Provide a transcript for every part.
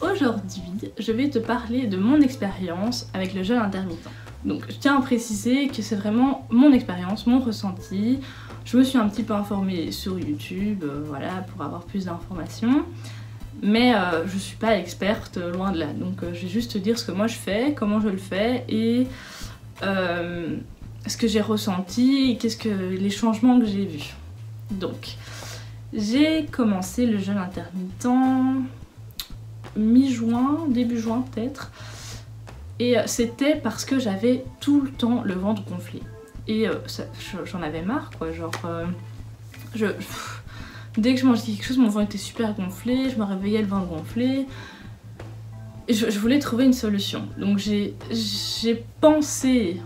Aujourd'hui, je vais te parler de mon expérience avec le jeûne intermittent. Donc je tiens à préciser que c'est vraiment mon expérience, mon ressenti. Je me suis un petit peu informée sur YouTube, voilà, pour avoir plus d'informations. Mais je suis pas experte, loin de là. Donc je vais juste te dire ce que moi je fais, comment je le fais et ce que j'ai ressenti et qu'est-ce que les changements que j'ai vus. Donc j'ai commencé le jeûne intermittent mi-juin, début juin peut-être. Et c'était parce que j'avais tout le temps le ventre gonflé. Et j'en avais marre quoi, genre dès que je mangeais quelque chose, mon ventre était super gonflé, je me réveillais le ventre gonflé. Et je voulais trouver une solution. Donc j'ai pensé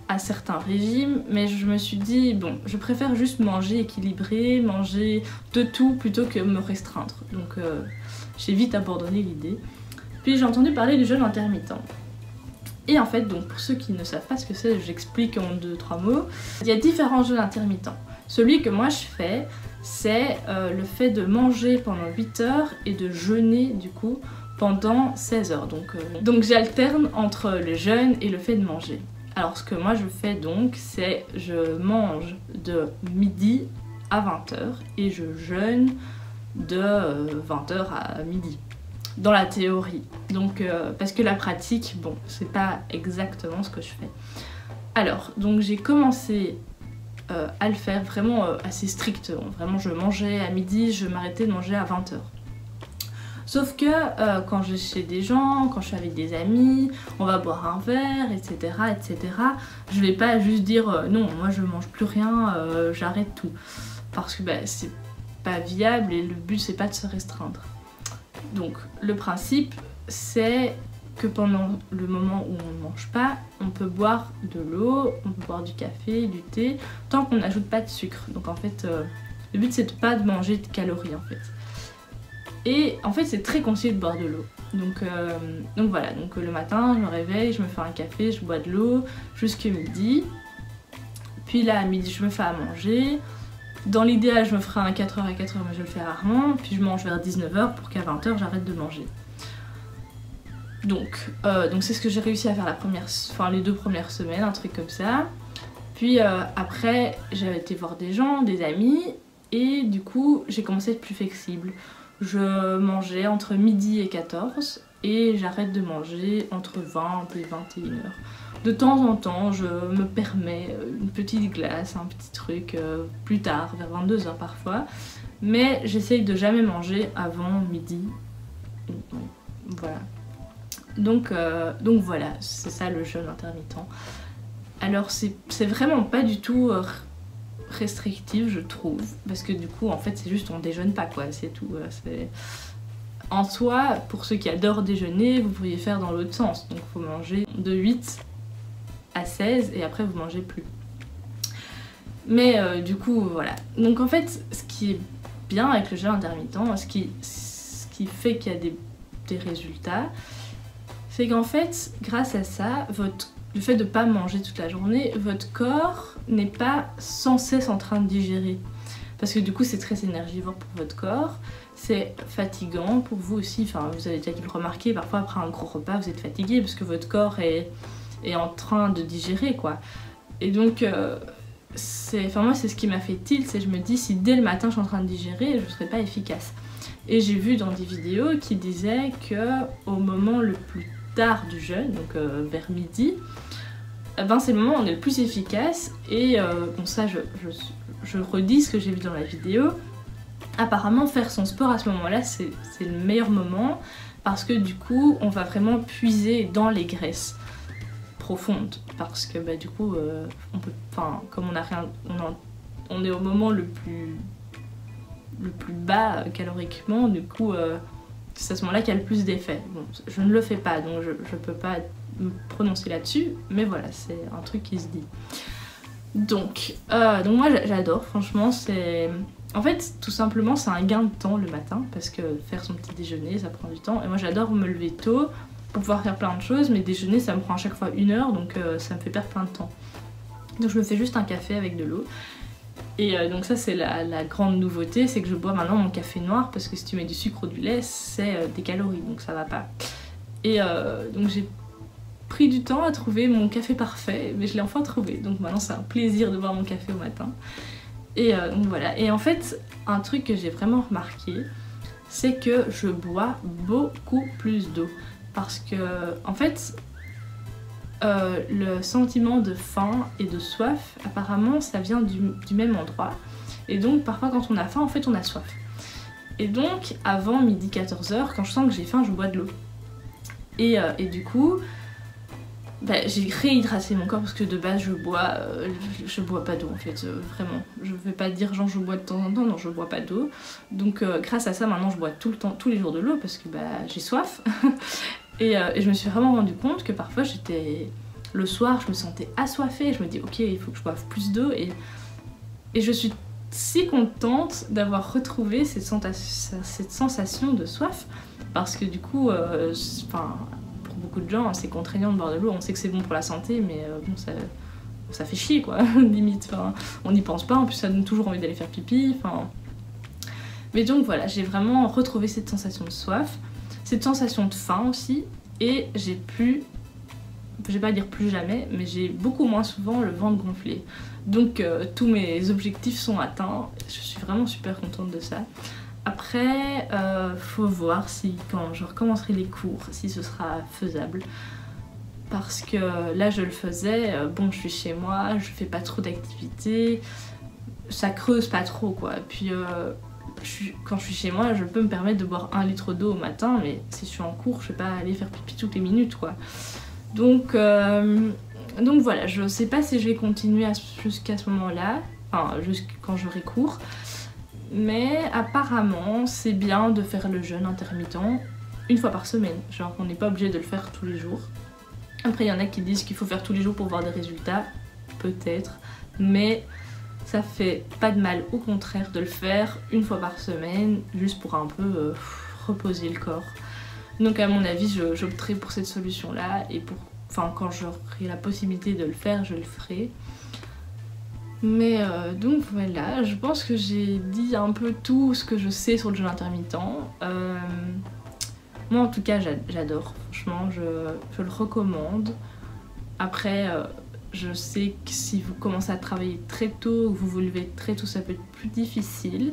à certains régimes, mais je me suis dit, bon, je préfère juste manger équilibré, manger de tout plutôt que me restreindre. Donc j'ai vite abandonné l'idée. Puis j'ai entendu parler du jeûne intermittent. Et en fait, donc pour ceux qui ne savent pas ce que c'est, j'explique en 2-3 mots. Il y a différents jeûnes intermittents. Celui que moi je fais, c'est le fait de manger pendant 8 heures et de jeûner du coup pendant 16 heures. Donc j'alterne entre le jeûne et le fait de manger. Alors ce que moi je fais donc, c'est je mange de midi à 20 heures et je jeûne de 20 heures à midi. Dans la théorie. Donc parce que la pratique, bon, c'est pas exactement ce que je fais. Alors, donc j'ai commencé à le faire vraiment assez strict. Vraiment, je mangeais à midi, je m'arrêtais de manger à 20 heures. Sauf que quand je suis chez des gens, quand je suis avec des amis, on va boire un verre, etc. etc. je vais pas juste dire non, moi je mange plus rien, j'arrête tout. Parce que bah, c'est pas viable et le but c'est pas de se restreindre. Donc le principe c'est que pendant le moment où on ne mange pas, on peut boire de l'eau, on peut boire du café, du thé, tant qu'on n'ajoute pas de sucre. Donc en fait, le but c'est de pas de manger de calories en fait. Et en fait c'est très conseillé de boire de l'eau. Donc voilà, donc le matin je me réveille, je me fais un café, je bois de l'eau jusqu'à midi. Puis là à midi je me fais à manger. Dans l'idéal, je me ferai un 4h à 4h, mais je le fais rarement. Puis je mange vers 19h pour qu'à 20h, j'arrête de manger. Donc c'est ce que j'ai réussi à faire les 2 premières semaines, un truc comme ça. Puis après, j'ai été voir des gens, des amis. Et du coup, j'ai commencé à être plus flexible. Je mangeais entre midi et 14. Et j'arrête de manger entre 20 et 21h. De temps en temps, je me permets une petite glace, un petit truc plus tard, vers 22h parfois. Mais j'essaye de jamais manger avant midi. Voilà. Donc voilà, c'est ça le jeûne intermittent. Alors c'est vraiment pas du tout restrictif, je trouve. Parce que du coup, en fait, c'est juste on déjeune pas, quoi, c'est tout. En soi, pour ceux qui adorent déjeuner, vous pourriez faire dans l'autre sens. Donc il faut manger de 8 à 16 et après vous mangez plus. Mais du coup voilà. Donc en fait ce qui est bien avec le jeûne intermittent, ce qui fait qu'il y a des résultats, c'est qu'en fait grâce à ça, le fait de ne pas manger toute la journée, votre corps n'est pas sans cesse en train de digérer. Parce que du coup c'est très énergivore pour votre corps, c'est fatigant pour vous aussi, enfin vous avez déjà dû le remarquer, parfois après un gros repas vous êtes fatigué parce que votre corps est en train de digérer quoi. Et donc moi c'est ce qui m'a fait tilt, c'est je me dis si dès le matin je suis en train de digérer, je ne serai pas efficace. Et j'ai vu dans des vidéos qui disaient que au moment le plus tard du jeûne, donc vers midi, c'est le moment où on est le plus efficace. Et bon ça je redis ce que j'ai vu dans la vidéo. Apparemment faire son sport à ce moment-là c'est le meilleur moment parce que du coup on va vraiment puiser dans les graisses profondes parce que bah, du coup on peut, comme on a rien, on est au moment le plus bas caloriquement, du coup c'est à ce moment-là qu'il y a le plus d'effet. Bon, je ne le fais pas donc je peux pas me prononcer là-dessus, mais voilà, c'est un truc qui se dit. Donc moi j'adore, franchement, c'est... En fait, tout simplement, c'est un gain de temps le matin, parce que faire son petit déjeuner, ça prend du temps. Et moi, j'adore me lever tôt pour pouvoir faire plein de choses, mais déjeuner, ça me prend à chaque fois 1 heure, donc ça me fait perdre plein de temps. Donc je me fais juste un café avec de l'eau. Et donc ça c'est la grande nouveauté, c'est que je bois maintenant mon café noir parce que si tu mets du sucre ou du lait, c'est des calories, donc ça va pas. Et donc j'ai pris du temps à trouver mon café parfait, mais je l'ai enfin trouvé, donc maintenant c'est un plaisir de boire mon café au matin. Et donc voilà, et en fait un truc que j'ai vraiment remarqué, c'est que je bois beaucoup plus d'eau. Parce que en fait le sentiment de faim et de soif, apparemment ça vient du même endroit. Et donc parfois quand on a faim, en fait on a soif. Et donc avant midi 14h, quand je sens que j'ai faim, je bois de l'eau. Et du coup, j'ai réhydraté mon corps parce que de base je bois pas d'eau en fait, vraiment. Je vais pas dire genre je bois de temps en temps, non je bois pas d'eau. Donc grâce à ça maintenant je bois tout le temps, tous les jours de l'eau parce que j'ai soif. Et je me suis vraiment rendu compte que parfois le soir je me sentais assoiffée, je me dis ok il faut que je boive plus d'eau et je suis si contente d'avoir retrouvé cette sensation de soif parce que du coup, pour beaucoup de gens c'est contraignant de boire de l'eau, on sait que c'est bon pour la santé mais bon ça fait chier quoi, limite, on n'y pense pas, en plus ça donne toujours envie d'aller faire pipi, mais donc voilà, j'ai vraiment retrouvé cette sensation de soif. Cette sensation de faim aussi, et j'ai je vais pas dire plus jamais, mais j'ai beaucoup moins souvent le ventre gonflé. Donc tous mes objectifs sont atteints, je suis vraiment super contente de ça. Après, faut voir si quand je recommencerai les cours, si ce sera faisable. Parce que là je le faisais, bon je suis chez moi, je fais pas trop d'activités, ça creuse pas trop quoi. Puis quand je suis chez moi, je peux me permettre de boire 1 litre d'eau au matin, mais si je suis en cours, je vais pas aller faire pipi toutes les minutes quoi. Donc voilà, je sais pas si je vais continuer jusqu'à ce moment-là, enfin jusqu'à quand j'aurai cours, mais apparemment c'est bien de faire le jeûne intermittent 1 fois par semaine, genre on n'est pas obligé de le faire tous les jours. Après il y en a qui disent qu'il faut faire tous les jours pour voir des résultats, peut-être, mais ça fait pas de mal, au contraire, de le faire 1 fois par semaine, juste pour un peu reposer le corps. Donc à mon avis, j'opterai pour cette solution-là, et quand j'aurai la possibilité de le faire, je le ferai. Mais donc voilà, je pense que j'ai dit un peu tout ce que je sais sur le jeûne intermittent. Moi en tout cas, j'adore, franchement, je le recommande. Après, je sais que si vous commencez à travailler très tôt, ou vous levez très tôt, ça peut être plus difficile.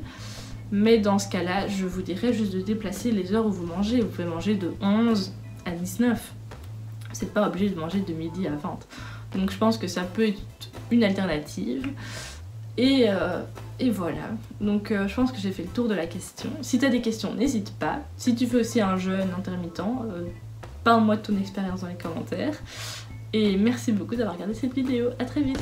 Mais dans ce cas-là, je vous dirais juste de déplacer les heures où vous mangez. Vous pouvez manger de 11 à 19. Vous n'êtes pas obligé de manger de midi à 20. Donc je pense que ça peut être une alternative. Et voilà. Donc je pense que j'ai fait le tour de la question. Si tu as des questions, n'hésite pas. Si tu fais aussi un jeûne intermittent, parle-moi de ton expérience dans les commentaires. Et merci beaucoup d'avoir regardé cette vidéo. À très vite.